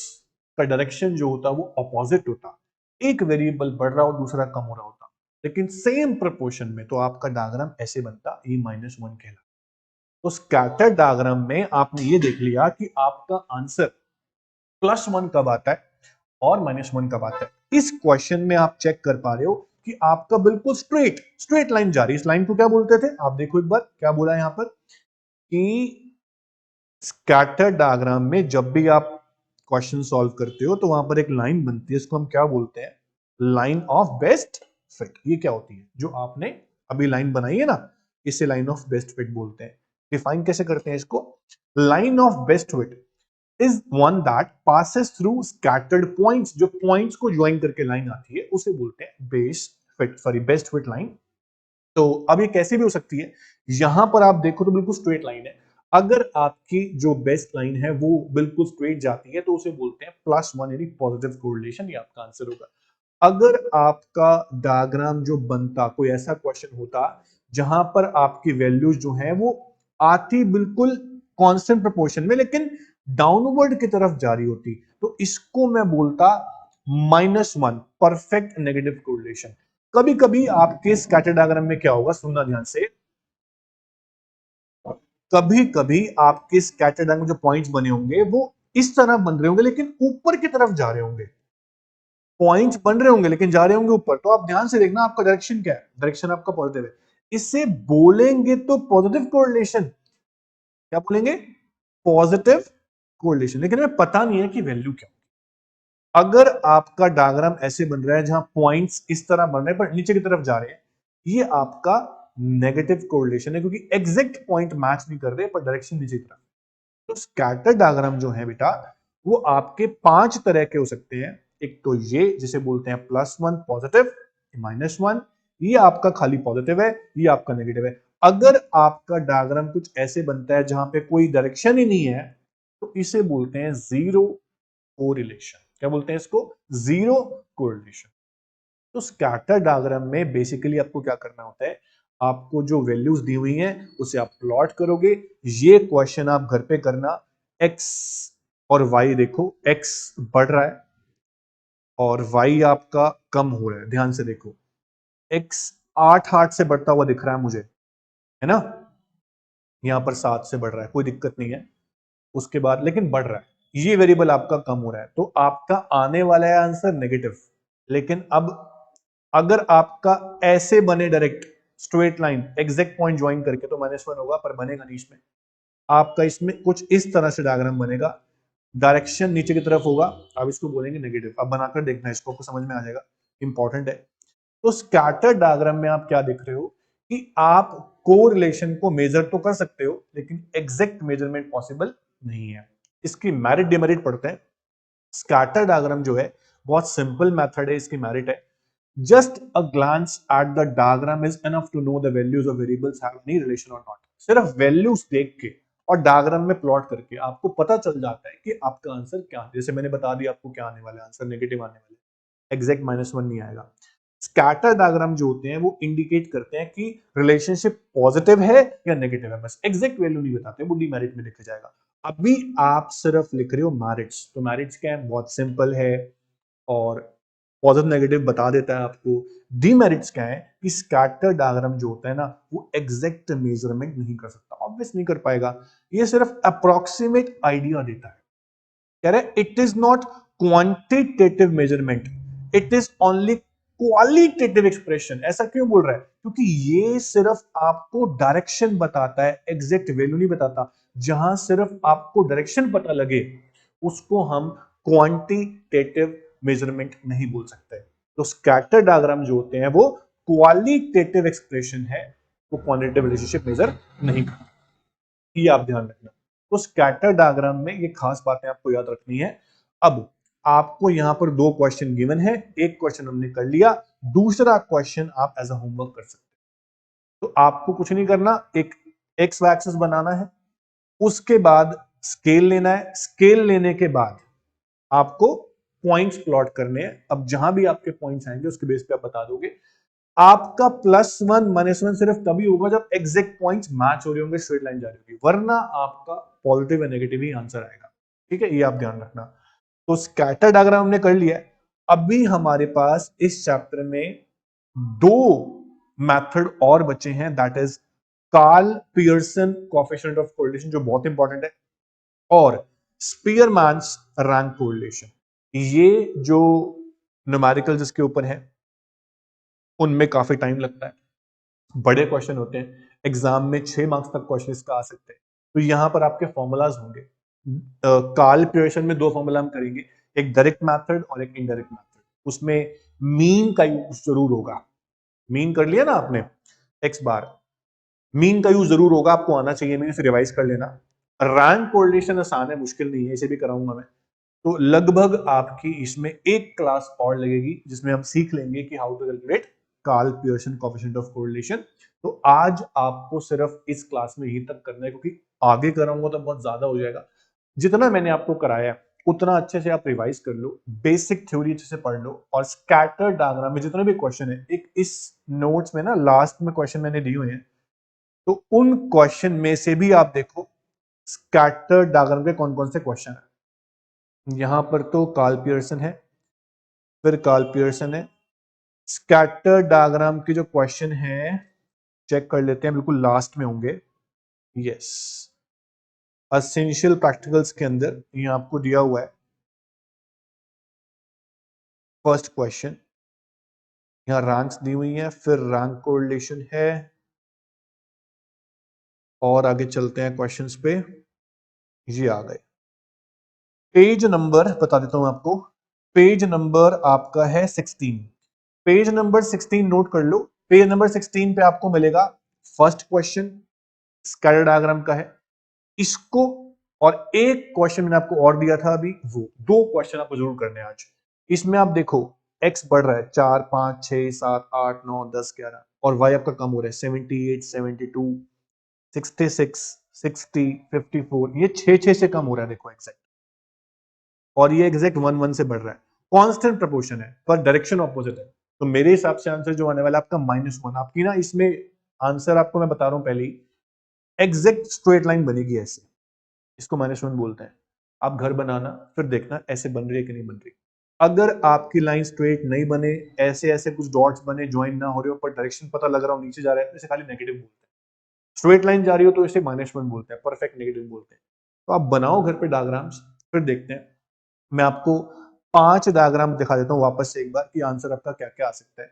का डायरेक्शन जो होता वो अपोजिट होता, एक वेरिएबल बढ़ रहा और दूसरा कम हो रहा होता, लेकिन सेम प्रोपोर्शन में, तो आपका डायग्राम ऐसे बनता, E-1 कहलाता। तो स्कैटर डायग्राम में आपने ये देख लिया कि आपका आंसर +1 कब आता है और -1 कब आता है। इस क्वेश्चन में आप चेक कर पा रहे हो कि आपका बिल्कुल स्ट्रेट लाइन जा रही है। इस लाइन को क्या बोलते थे? आप देखो एक बार क्या बोला है यहां पर कि स्कैटर डायग्राम में जब भी आप क्वेश्चन सॉल्व करते हो तो वहां पर एक लाइन बनती है, इसको हम क्या बोलते हैं? Line of best fit. ये क्या होती है? जो आपने अभी लाइन बनाई है ना, इसे लाइन ऑफ बेस्ट फिट बोलते हैं। डिफाइन कैसे करते हैं इसको? Line of best fit is one that passes through scattered points. जो पॉइंट्स को ज्वाइन करके लाइन आती है उसे बोलते हैं बेस्ट फिट लाइन। तो अब ये कैसे भी हो सकती है, यहां पर आप देखो तो बिल्कुल स्ट्रेट लाइन है। अगर आपकी जो बेस्ट लाइन है वो बिल्कुल स्ट्रेट जाती है तो उसे बोलते हैं +1 यानी पॉजिटिव कोरिलेशन। ये आपका आंसर होगा। अगर आपका डायग्राम जो बनता, कोई ऐसा क्वेश्चन होता जहां पर आपकी वैल्यूज जो है वो आती बिल्कुल कांस्टेंट प्रोपोर्शन में लेकिन डाउनवर्ड की तरफ जा रही होती, तो इसको मैं बोलता -1 परफेक्ट नेगेटिव कोरिलेशन। कभी कभी आपके स्कैटर डायग्राम में क्या होगा, सुनना ध्यान से, कभी कभी आपके स्कैटर डायग्राम में जो पॉइंट्स बने होंगे वो इस तरह बन रहे होंगे लेकिन ऊपर की तरफ जा रहे होंगे। पॉइंट्स बन रहे होंगे लेकिन जा रहे होंगे ऊपर। तो आप ध्यान से देखना आपका डायरेक्शन क्या है, डायरेक्शन आपका पॉजिटिव है। इसे बोलेंगे तो पॉजिटिव कोरिलेशन। क्या बोलेंगे? Positive correlation. लेकिन हमें पता नहीं है कि वैल्यू क्या। अगर आपका डायग्राम ऐसे बन रहा है जहां पॉइंट्स इस तरह बन रहे हैं पर नीचे की तरफ जा रहे हैं, ये आपका नेगेटिव कोरिलेशन है क्योंकि एग्जैक्ट पॉइंट मैच नहीं कर रहे पर डायरेक्शन नीचे की तरफ। तो स्कैटर डायग्राम जो है बेटा वो आपके 5 तरह के हो सकते हैं। एक तो ये जिसे बोलते हैं +1 पॉजिटिव, -1 ये आपका खाली पॉजिटिव है, ये आपका नेगेटिव है। अगर आपका डायग्राम कुछ ऐसे बनता है जहां पे कोई डायरेक्शन ही नहीं है तो इसे बोलते हैं जीरो कोरिलेशन। क्या बोलते हैं इसको? Zero correlation. तो स्कैटर डायग्राम में बेसिकली आपको क्या करना होता है, आपको जो वैल्यूज दी हुई हैं उसे आप प्लॉट करोगे। ये क्वेश्चन आप घर पे करना। एक्स और वाई देखो, एक्स बढ़ रहा है और वाई आपका कम हो रहा है। ध्यान से देखो, एक्स 8 से बढ़ता हुआ दिख रहा है मुझे, है ना, यहां पर 7 से बढ़ रहा है, कोई दिक्कत नहीं है। उसके बाद लेकिन बढ़ रहा है, ये वेरिएबल आपका कम हो रहा है, तो आपका आने वाला है आंसर नेगेटिव। लेकिन अब अगर आपका ऐसे बने direct straight line exact point join करके तो -1 होगा, पर बनेगा नहीं इसमें। आपका इसमें कुछ इस तरह से डायग्राम बनेगा, डायरेक्शन नीचे की तरफ होगा, आप इसको बोलेंगे नेगेटिव। अब बनाकर देखना, इसको आपको समझ में आ जाएगा, इंपॉर्टेंट है। तो स्कैटर डायग्राम में आप क्या देख रहे हो कि आप कोरिलेशन को मेजर तो कर सकते हो लेकिन एग्जैक्ट मेजरमेंट पॉसिबल नहीं है। इसकी मेरिट डिमेरिट पढ़ते हैं। स्कैटर डायग्राम जो है बहुत सिंपल मेथड है, इसकी मेरिट है just a glance at the diagram is enough to know the values of variables have any relation और नॉट। सिर्फ वैल्यूज देख के और डायग्राम में प्लॉट करके आपको पता चल जाता है कि आपका आंसर क्या है। जैसे मैंने बता दिया आपको क्या आने वाला है, आंसर नेगेटिव आने वाला है, एग्जैक्ट -1 नहीं आएगा। स्कैटर डायग्राम जो होते हैं वो इंडिकेट करते हैं कि रिलेशनशिप पॉजिटिव है या नेगेटिव है, बस एग्जैक्ट वैल्यू नहीं बताते, वो डीमेरिट में लिखा जाएगा। अभी आप सिर्फ लिख रहे हो मैरिट्स, तो मैरिट्स क्या है? बहुत सिंपल है और पॉजिटिव नेगेटिव बता देता है आपको। डीमेरिट्स क्या है कि स्कैटर डायग्राम जो होता है ना वो एग्जैक्ट मेजरमेंट नहीं कर सकता, ऑब्वियस नहीं कर पाएगा, ये सिर्फ अप्रोक्सीमेट आइडिया देता है। कह रहे it is not quantitative measurement, it is only qualitative expression. ऐसा क्यों बोल रहा है? क्योंकि ये सिर्फ आपको डायरेक्शन बताता है, एग्जैक्ट वैल्यू नहीं बताता। जहां सिर्फ आपको डायरेक्शन पता लगे उसको हम क्वांटिटेटिव मेजरमेंट नहीं बोल सकते। तो स्कैटर डायग्राम जो होते हैं वो क्वालिटेटिव एक्सप्रेशन है, वो क्वांटिटेटिव रिलेशनशिप मेजर नहीं करता। ये आप ध्यान रखना। तो स्कैटर डायग्राम में ये खास बातें आपको याद रखनी है। अब आपको यहां पर 2 क्वेश्चन गिवन है, एक क्वेश्चन हमने कर लिया, दूसरा क्वेश्चन आप एज अ होमवर्क कर सकते हैं। तो आपको कुछ नहीं करना, एक एक्स एक्सिस बनाना है, उसके बाद स्केल लेना है, स्केल लेने के बाद आपको पॉइंट्स प्लॉट करने हैं। अब जहां भी आपके पॉइंट्स आएंगे उसके बेस पे आप बता दोगे। आपका +1 -1 सिर्फ तभी होगा जब एग्जैक्ट पॉइंट्स मैच हो रहे होंगे, स्ट्रेट लाइन जा रही होगी, वरना आपका पॉजिटिव या नेगेटिव ही आंसर आएगा। ठीक है, ये आप ध्यान रखना। तो स्कैटर डायग्राम हमने कर लिया है। अभी हमारे पास इस चैप्टर में 2 मेथड और बचे हैं, that is Karl Pearson coefficient of correlation जो बहुत इंपॉर्टेंट है, और स्पीयरमैन्स रैंक कोरिलेशन। ये जो न्यूमेरिकल जिसके ऊपर है उनमें काफी टाइम लगता है, बड़े क्वेश्चन होते हैं, एग्जाम में 6 मार्क्स तक क्वेश्चन इसका आ सकते हैं। तो यहां पर आपके फॉर्मूलाज होंगे। कार्ल पियर्सन में 2 फॉर्मूला हम करेंगे, एक डायरेक्ट मेथड और एक इनडायरेक्ट मेथड। उसमें मीन का यूज जरूर होगा। मीन कर लिया ना आपने, एक्स बार। मीन का यूज जरूर होगा, आपको आना चाहिए मीन, रिवाइज कर लेना। रैंक कोरिलेशन आसान है, मुश्किल नहीं है, इसे भी कराऊंगा मैं। तो लगभग आपकी इसमें एक क्लास और लगेगी जिसमें हम सीख लेंगे कि how to calculate Karl Pearson coefficient of correlation. तो आज आपको सिर्फ इस क्लास में ही तक करना है, क्योंकि आगे कराऊंगा तो बहुत ज्यादा हो जाएगा। जितना मैंने आपको कराया है उतना अच्छे से आप रिवाइज कर लो, बेसिक थ्योरी अच्छे से पढ़ लो, और स्कैटर डायग्राम में जितने भी क्वेश्चन है, एक इस नोट्स में ना लास्ट में क्वेश्चन मैंने दिए हुए हैं, तो उन क्वेश्चन में से भी आप देखो स्कैटर डायग्राम के कौन कौन से क्वेश्चन है। यहां पर तो कार्ल पियर्सन है, फिर कार्ल पियर्सन है। स्कैटर डायग्राम के जो क्वेश्चन है चेक कर लेते हैं, बिल्कुल लास्ट में होंगे। यस, एसेंशियल प्रैक्टिकल्स के अंदर ये आपको दिया हुआ है फर्स्ट क्वेश्चन। यहाँ रैंक्स दी हुई हैं, फिर रैंक कोरिलेशन है, और आगे चलते हैं क्वेश्चंस पे। ये आ गए। पेज नंबर बता देता हूं आपको, पेज नंबर आपका है 16। पेज नंबर 16 नोट कर लो। पेज नंबर 16 पे आपको मिलेगा फर्स्ट क्वेश्चन, स्कैटर डायग्राम का है इसको, और एक क्वेश्चन मैंने आपको और दिया था अभी, वो दो क्वेश्चन आपको जरूर करने हैं आज। इसमें आप देखो एक्स बढ़ रहा है 4 5 6 7 8 9 10 11, और वाई आपका कम हो रहा है 78 72 66 60 54, ये 6 से कम हो रहा है, देखो एग्जैक्ट। और ये एग्जैक्ट 1 1 से बढ़ रहा है। कांस्टेंट प्रोपोर्शन है पर डायरेक्शन ऑपोजिट है, तो मेरे हिसाब से आंसर जो आने वाला है आपका -1। आपकी ना इसमें आंसर आपको मैं बता रहा हूं पहले ही, एग्जैक्ट स्ट्रेट लाइन बनेगी ऐसे, इसको -1 बोलते हैं। आप घर बनाना फिर देखना ऐसे बन रही है कि नहीं बन रही। अगर आपकी लाइन स्ट्रेट नहीं बने, ऐसे ऐसे कुछ डॉट्स बने, ज्वाइन ना हो रहे हो, पर डायरेक्शन पता लग रहा हो नीचे जा रहा है, तो इसे खाली नेगेटिव बोलते हैं। स्ट्रेट लाइन जा रही हो तो इसे -1 बोलते हैं, परफेक्ट नेगेटिव बोलते हैं। तो आप बनाओ घर पे डायग्राम्स, फिर देखते हैं। मैं आपको 5 डायग्राम दिखा देता हूं वापस से एक बार कि आंसर आपका क्या क्या आ सकता है।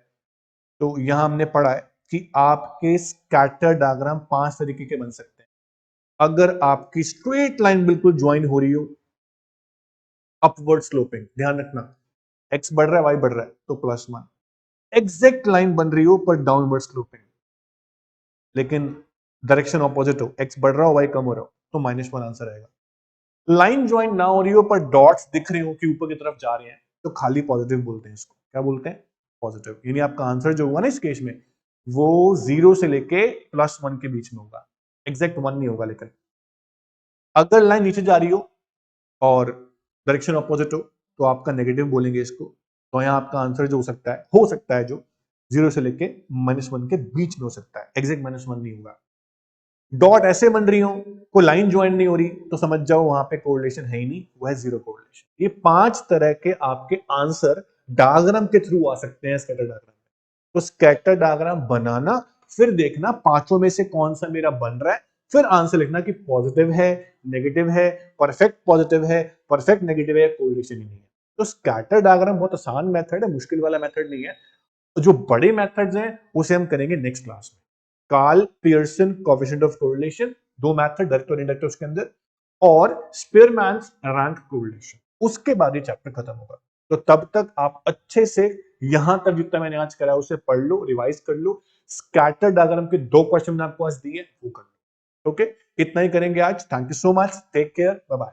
तो यहां हमने पढ़ा है कि आपके स्कैटर डायग्राम 5 तरीके के बन सकते हैं। अगर आपकी स्ट्रेट लाइन बिल्कुल ज्वाइन हो रही हो, अपवर्ड स्लोपिंग, ध्यान रखना, एक्स बढ़ रहा है वाई बढ़ रहा है तो +1। एग्जैक्ट लाइन बन रही हो पर डाउनवर्ड स्लोपिंग, लेकिन डायरेक्शन ऑपोजिट हो, एक्स बढ़ रहा हो वाई कम हो रहा हो, तो -1 आंसर आएगा। लाइन ज्वाइन ना हो रही हो पर डॉट्स दिख रहे हो कि ऊपर की तरफ जा रहे हैं, तो खाली पॉजिटिव बोलते हैं इसको। क्या बोलते हैं? पॉजिटिव। यानी आपका आंसर जो हुआ ना इस केस में, वो 0 से लेके +1 के बीच में होगा, एग्जैक्ट 1 नहीं होगा। लेकिन अगर लाइन नीचे जा रही हो और डायरेक्शन ऑपोजिट हो तो आपका नेगेटिव बोलेंगे इसको। तो यहाँ आपका आंसर जो हो सकता है जो 0 से लेके -1 के बीच में हो सकता है, एग्जैक्ट -1 नहीं होगा। डॉट ऐसे बन रही हो, कोई लाइन ज्वाइन नहीं हो रही, तो समझ जाओ वहां पे कोरिलेशन है ही नहीं, वो है जीरो कोरिलेशन। ये 5 तरह के आपके आंसर डायग्राम के थ्रू आ सकते हैं स्कैटर डायग्राम में। तो स्कैटर डायग्राम बनाना, फिर देखना पांचों में से कौन सा मेरा बन रहा है, फिर आंसर लिखना कि पॉजिटिव है, नेगेटिव है, परफेक्ट पॉजिटिव है, परफेक्ट नेगेटिव है, कोरिलेशन ही नहीं है। तो स्कैटर डायग्राम बहुत आसान मेथड है, मुश्किल वाला मेथड नहीं है। तो जो बड़े मेथड्स हैं उसे हम करेंगे नेक्स्ट क्लास में। Karl Pearson coefficient of correlation, दो मेथड डायरेक्ट और इनडायरेक्ट उसके अंदर, और स्पीयरमैन्स रैंक कोरिलेशन, उसके बाद ये चैप्टर खत्म होगा। तो तब तक आप अच्छे से यहां तक जितना मैंने आज करा उसे पढ़ लो, रिवाइज कर लो। स्कैटर डायग्राम के 2 क्वेश्चन मैंने आपको आज दिए, वो कर लो। ओके, इतना ही करेंगे आज। Thank you so much, take care, bye bye.